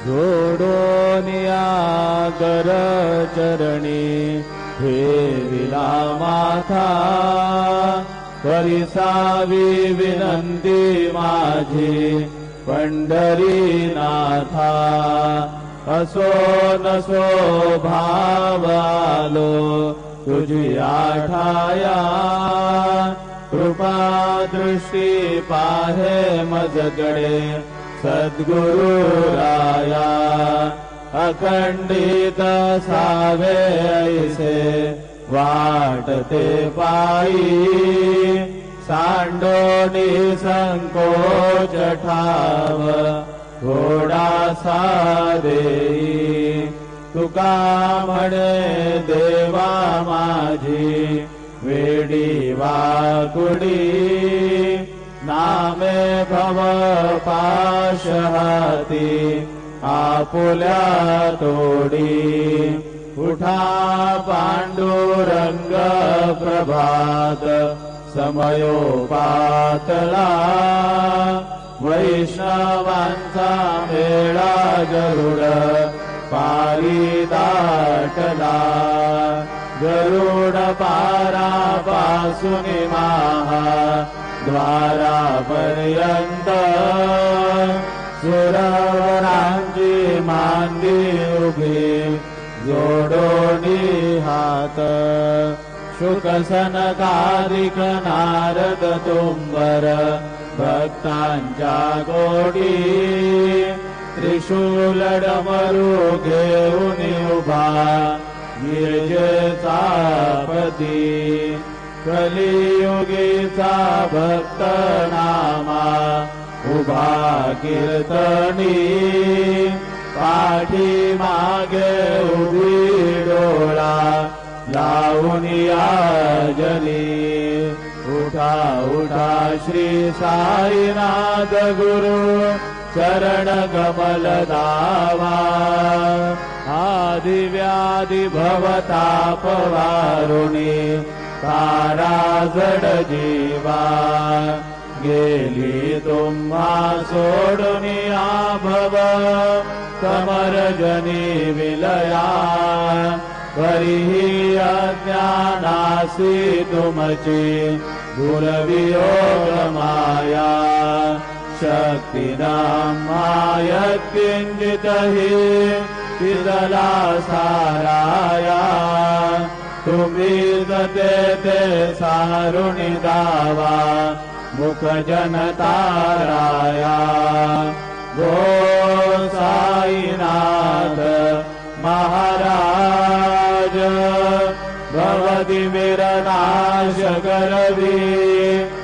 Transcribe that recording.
जोडोनिया कर चरणी ठेविला माथा, परिसावी विनंती माझी पंढरीनाथा. असो नसो भाव आलो तुझी आठाया, कृपा दृष्टी पाहे मजगडे सद्गुरु राया. अखंडित सावे ऐसे वाटते पायी, सांडोनी संकोच ठाव थोडासा देई. तुका म्हणे देवा माझी वेडी वाकुडी, नामे भव पाश हाती आपुल्या तोडी. उठा पांडुरंग प्रभात समयोपातला, वैष्णवांचा मेळा गरुड पारी दाटला. गरुड पारापासून महा द्वारापर्यंत, सुरवरांची मांदी उभी जोडोनी हात. शुकसनकारिक नारद तुंबर भक्तांच्या गोडी, त्रिशूल डमरू घेऊन उभा गिरजेचा पती. कलियुगीचा भक्त नामा उभा कीर्तनी, पाठी मागे उभी डोळा लावून याजनी. उठा उठा श्री साईनाथ गुरु चरण कमल दावा. आदि व्याधि भवताप वारुणी तारा जड जीवा. गेली तुम्हा सोडून आभव समरजनी विलया. परिही अज्ञानासी तुमची दुर्वियोग माया. शक्तीनां मायत्किंचितहि तिदला साराया. तुम्ही ते सारुणी दावा मुख जनताराया. गो साईनाथ महाराज भवति विरनाश करवी.